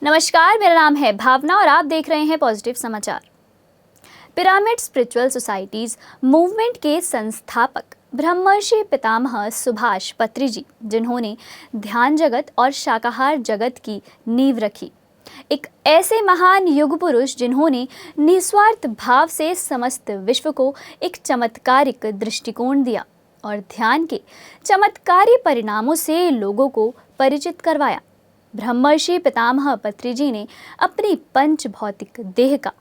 नमस्कार, मेरा नाम है भावना और आप देख रहे हैं पॉजिटिव समाचार। पिरामिड स्पिरिचुअल सोसाइटीज मूवमेंट के संस्थापक ब्रह्मर्षि पितामह सुभाष पत्री जी, जिन्होंने ध्यान जगत और शाकाहार जगत की नींव रखी, एक ऐसे महान युग पुरुष जिन्होंने निस्वार्थ भाव से समस्त विश्व को एक चमत्कारिक दृष्टिकोण दिया और ध्यान के चमत्कारी परिणामों से लोगों को परिचित करवाया। ब्रह्मर्षि पितामह पत्री जी ने अपनी पंच भौतिक देह का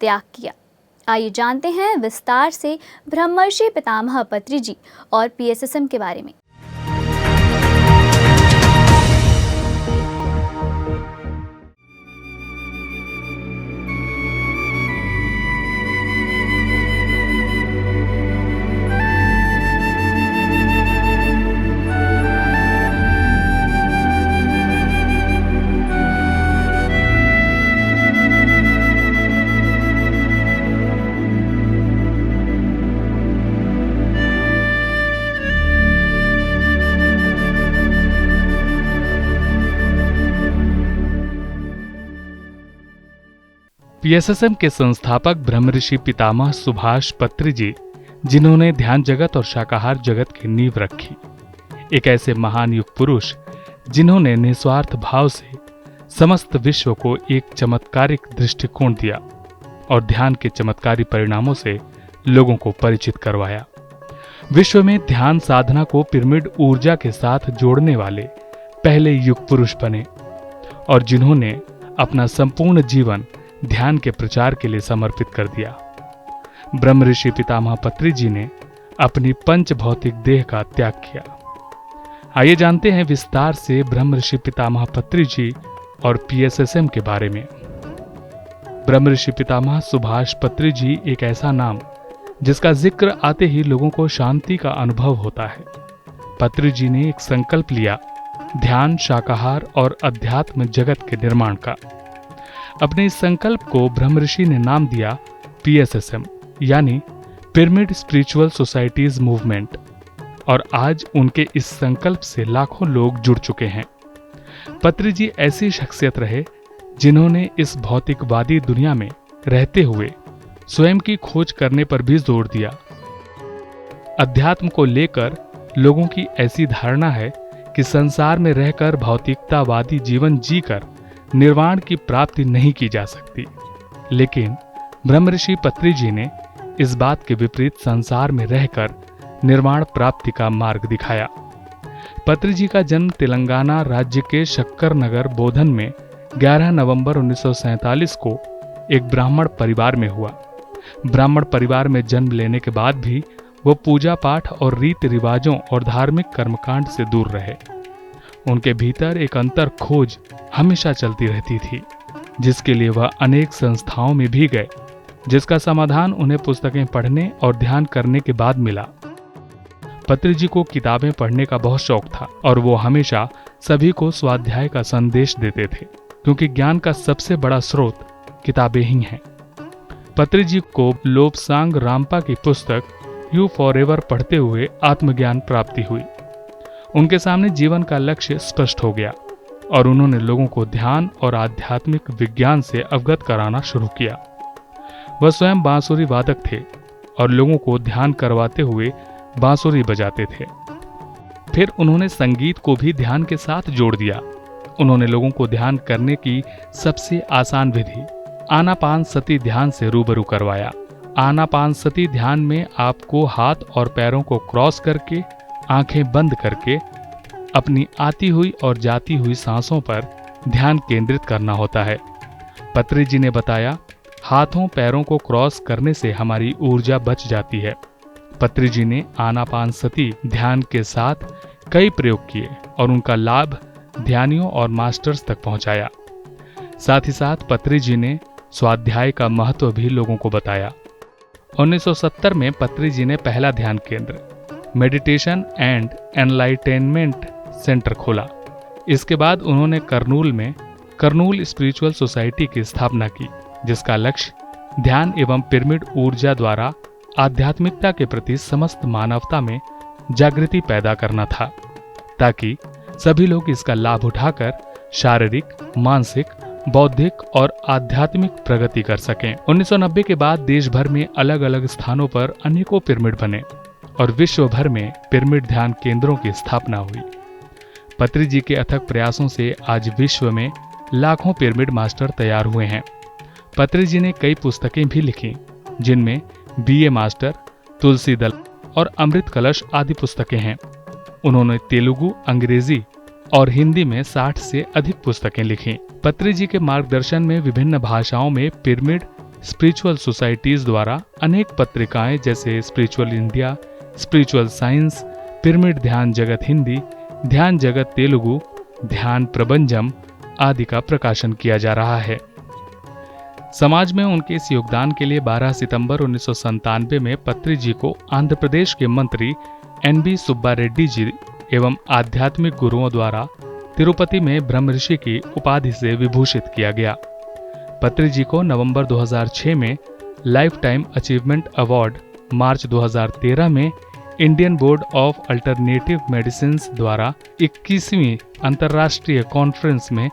त्याग किया। आइए जानते हैं विस्तार से ब्रह्मर्षि पितामह पत्री जी और पीएसएसएम के बारे में। पीएसएसएम के संस्थापक ब्रह्मर्षि पितामह सुभाष पत्री जी, जिन्होंने ध्यान जगत और शाकाहार जगत की नींव रखी, एक ऐसे महान युग पुरुष जिन्होंने निस्वार्थ भाव से समस्त विश्व को एक चमत्कारिक दृष्टिकोण दिया और ध्यान के चमत्कारी परिणामों से लोगों को परिचित करवाया। विश्व में ध्यान साधना को पिरामिड ऊर्जा के साथ जोड़ने वाले पहले युग पुरुष बने और जिन्होंने अपना संपूर्ण जीवन ध्यान के प्रचार के लिए समर्पित कर दिया। ब्रह्मर्षि पितामह पत्री जी ने अपनी पंच भौतिक देह का त्याग किया। आइए जानते हैं विस्तार से ब्रह्मर्षि पितामह पत्री जी और पीएसएसएम के बारे में। ब्रह्मर्षि पितामह सुभाष पत्री जी एक ऐसा नाम जिसका जिक्र आते ही लोगों को शांति का अनुभव होता है। पत्री जी ने एक संकल्प लिया, ध्यान, शाकाहार और अध्यात्म जगत के निर्माण का। अपने इस संकल्प को ब्रह्मर्षि ने नाम दिया पीएसएसएम, यानी पिरामिड स्पिरिचुअल सोसाइटीज मूवमेंट, और आज उनके इस संकल्प से लाखों लोग जुड़ चुके हैं। पत्री जी ऐसी शख्सियत रहे जिन्होंने इस भौतिकवादी दुनिया में रहते हुए स्वयं की खोज करने पर भी जोर दिया। अध्यात्म को लेकर लोगों की ऐसी धारणा है कि संसार में रहकर भौतिकतावादी जीवन जीकर निर्वाण की प्राप्ति नहीं की जा सकती, लेकिन ब्रह्मर्षि पत्री जी ने इस बात के विपरीत संसार में रहकर निर्वाण प्राप्ति का मार्ग दिखाया। पत्री जी का जन्म तेलंगाना राज्य के शक्कर नगर बोधन में 11 नवंबर 1947 को एक ब्राह्मण परिवार में हुआ। ब्राह्मण परिवार में जन्म लेने के बाद भी वो पूजा पाठ और रीति रिवाजों और धार्मिक कर्मकांड से दूर रहे। उनके भीतर एक अंतर खोज हमेशा चलती रहती थी, जिसके लिए वह अनेक संस्थाओं में भी गए, जिसका समाधान उन्हें पुस्तकें पढ़ने और ध्यान करने के बाद मिला। पत्री जी को किताबें पढ़ने का बहुत शौक था और वो हमेशा सभी को स्वाध्याय का संदेश देते थे, क्योंकि ज्ञान का सबसे बड़ा स्रोत किताबें ही हैं। पत्री जी को लोबसांग रामपा की पुस्तक यू फॉरएवर पढ़ते हुए आत्मज्ञान प्राप्ति हुई। उनके सामने जीवन का लक्ष्य स्पष्ट हो गया और उन्होंने लोगों को ध्यान और आध्यात्मिक विज्ञान से अवगत कराना शुरू किया। वह स्वयं बांसुरी वादक थे और लोगों को ध्यान करवाते हुए बांसुरी बजाते थे। फिर उन्होंने संगीत को भी ध्यान के साथ जोड़ दिया। उन्होंने लोगों को ध्यान करने की सबसे आसान विधि आनापानसति ध्यान से रूबरू करवाया। आनापानसति ध्यान में आपको हाथ और पैरों को क्रॉस करके, आंखें बंद करके अपनी आती हुई और जाती हुई सांसों पर ध्यान केंद्रित करना होता है। पत्री जी ने बताया, हाथों पैरों को क्रॉस करने से हमारी ऊर्जा बच जाती है। पत्री जी ने आनापानसति ध्यान के साथ कई प्रयोग किए और उनका लाभ ध्यानियों और मास्टर्स तक पहुंचाया। साथ ही साथ पत्री जी ने स्वाध्याय का महत्व भी लोगों को बताया। 1970 में पत्री जी ने पहला ध्यान केंद्र मेडिटेशन एंड एनलाइटेनमेंट सेंटर खोला। इसके बाद उन्होंने कर्नूल में कर्नूल स्पिरिचुअल सोसाइटी की स्थापना की, जिसका लक्ष्य ध्यान एवं पिरामिड ऊर्जा द्वारा आध्यात्मिकता के प्रति समस्त मानवता में जागृति पैदा करना था, ताकि सभी लोग इसका लाभ उठाकर शारीरिक, मानसिक, बौद्धिक और आध्यात्मिक प्रगति कर सकें। 1990 के बाद देश भर में अलग अलग स्थानों पर अनेकों पिरामिड बने और विश्व भर में पिरामिड ध्यान केंद्रों की स्थापना हुई। पत्री जी के अथक प्रयासों से आज विश्व में लाखों पिरामिड मास्टर तैयार हुए हैं। पत्री जी ने कई पुस्तकें भी लिखी, जिनमें BA मास्टर, तुलसी दल और अमृत कलश आदि पुस्तकें हैं। उन्होंने तेलुगु, अंग्रेजी और हिंदी में 60 से अधिक पुस्तकें लिखी। पत्री जी के मार्गदर्शन में विभिन्न भाषाओं में पिरामिड स्पिरिचुअल सोसाइटीज द्वारा अनेक पत्रिकाएं जैसे spiritual India, spiritual science, pyramid ध्यान जगत हिंदी, ध्यान जगत तेलुगु, ध्यान प्रबंजम आदि का प्रकाशन किया जा रहा है। समाज में उनके इस योगदान के लिए 12 सितंबर 1997 में पत्री जी को आंध्र प्रदेश के मंत्री NB सुब्बा रेड्डी जी एवं आध्यात्मिक गुरुओं द्वारा तिरुपति में ब्रह्मऋषि की उपाधि से विभूषित किया गया। पत्री जी को नवंबर 2006 में लाइफ टाइम अचीवमेंट अवार्ड, मार्च 2013 में Indian board of alternative medicine द्वारा 21वीं अंतर्राष्ट्रीय कॉन्फ्रेंस में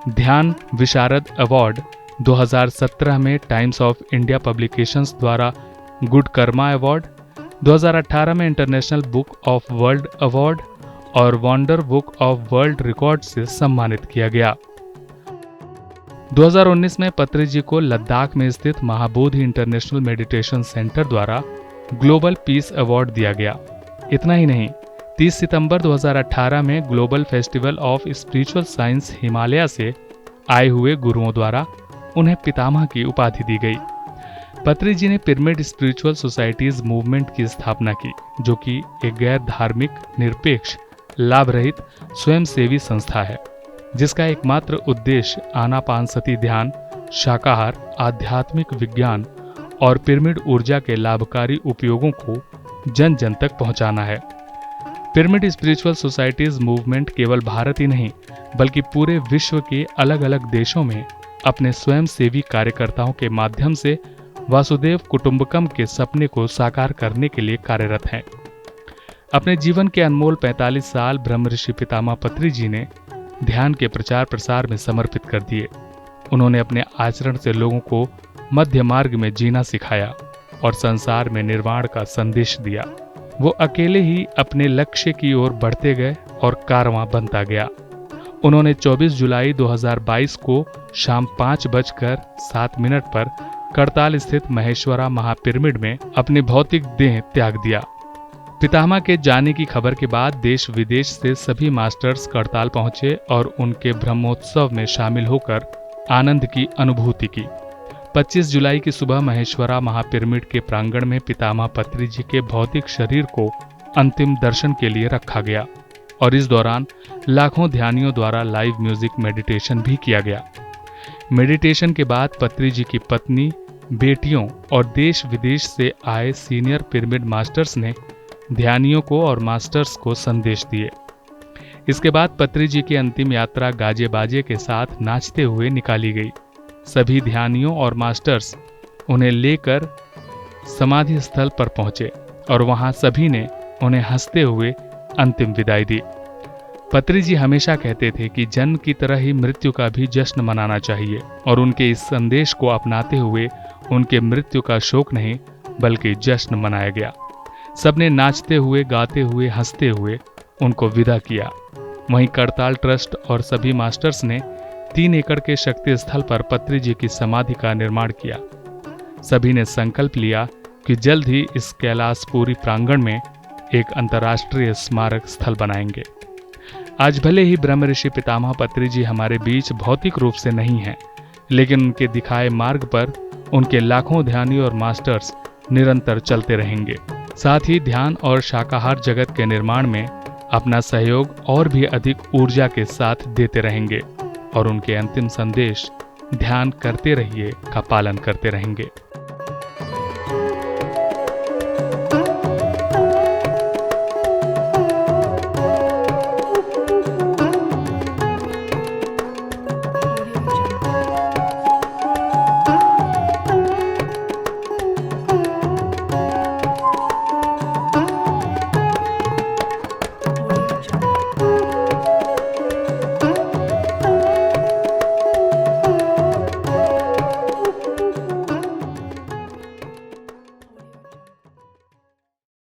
ध्यान विशारद अवार्ड, 2017 में टाइम्स ऑफ इंडिया पब्लिकेशंस द्वारा गुड कर्मा अवार्ड, 2018 में international book of world award और wonder book of world record से सम्मानित किया गया। 2019 में पत्री जी को लद्दाख में स्थित महाबोधि इंटरनेशनल मेडिटेशन सेंटर द्वारा ग्लोबल पीस अवार्ड दिया गया। इतना ही नहीं, 30 सितंबर 2018 में global festival of spiritual science Himalaya से आए हुए गुरुओं द्वारा उन्हें पितामह की उपाधि दी गई। पत्री जी ने पिरामिड स्पिरिचुअल सोसाइटीज मूवमेंट की स्थापना की, जो कि एक गैर धार्मिक, निरपेक्ष, लाभ रहित स्वयंसेवी संस्था है, जिसका एकमात्र उद्देश्य आनापानसती ध्यान, शाकाहार, आध्यात्मिक विज्ञान और पिरामिड ऊर्जा के लाभकारी उपयोगों को जन जन तक पहुंचाना है। पिरामिड स्पिरिचुअल सोसाइटीज मूवमेंट केवल भारत ही नहीं, बल्कि पूरे विश्व के अलग अलग देशों में अपने स्वयंसेवी कार्यकर्ताओं के माध्यम से वासुदेव कुटुंबकम के सपने को साकार करने के लिए कार्यरत हैं। अपने जीवन के अनमोल 45 साल ब्रह्मऋषि पितामह पत्री जी ने ध्यान के प्रचार प्रसार में समर्पित कर दिए। उन्होंने अपने आचरण से लोगों को मध्य मार्ग में जीना सिखाया और संसार में निर्वाण का संदेश दिया। वो अकेले ही अपने लक्ष्य की ओर बढ़ते गए और कारवां बनता गया। उन्होंने 24 जुलाई 2022 को शाम 5:07 पर करताल स्थित महेश्वरा महापिरामिड में अपनी भौतिक देह त्याग दिया। पितामह के जाने की खबर के बाद देश विदेश से सभी मास्टर्स करताल पहुंचे और उनके ब्रह्मोत्सव में शामिल होकर आनंद की अनुभूति की। 25 जुलाई की सुबह महेश्वरा महापिरामिड के प्रांगण में पितामह पत्री जी के भौतिक शरीर को अंतिम दर्शन के लिए रखा गया और इस दौरान लाखों ध्यानियों द्वारा लाइव म्यूजिक मेडिटेशन भी किया गया। मेडिटेशन के बाद पत्री जी की पत्नी, बेटियों और देश विदेश से आए सीनियर पिरामिड मास्टर्स ने ध्यानियों को और मास्टर्स को संदेश दिए। इसके बाद पत्री जी की अंतिम यात्रा गाजे बाजे के साथ नाचते हुए निकाली गई। सभी ध्यानियों और मास्टर्स उन्हें लेकर समाधि स्थल पर पहुंचे और वहां सभी ने उन्हें हंसते हुए अंतिम विदाई दी। पत्री जी हमेशा कहते थे कि जन्म की तरह ही मृत्यु का भी जश्न मनाना चाहिए और उनके इस संदेश को अपनाते हुए उनके मृत्यु का शोक नहीं बल्कि जश्न मनाया गया। सबने नाचते हुए, गाते हुए, हंसते हुए उनको विदा किया। वहीं करताल ट्रस्ट और सभी मास्टर्स ने 3 एकड़ के शक्ति स्थल पर पत्री जी की समाधि का निर्माण किया। सभी ने संकल्प लिया कि जल्द ही इस कैलाशपुरी प्रांगण में एक अंतर्राष्ट्रीय स्मारक स्थल बनाएंगे। आज भले ही ब्रह्मऋषि पितामह पत्री जी हमारे बीच भौतिक रूप से नहीं हैं, लेकिन उनके दिखाए मार्ग पर उनके लाखों ध्यानी और मास्टर्स निरंतर चलते रहेंगे। साथ ही ध्यान और शाकाहार जगत के निर्माण में अपना सहयोग और भी अधिक ऊर्जा के साथ देते रहेंगे और उनके अंतिम संदेश ध्यान करते रहिए का पालन करते रहेंगे।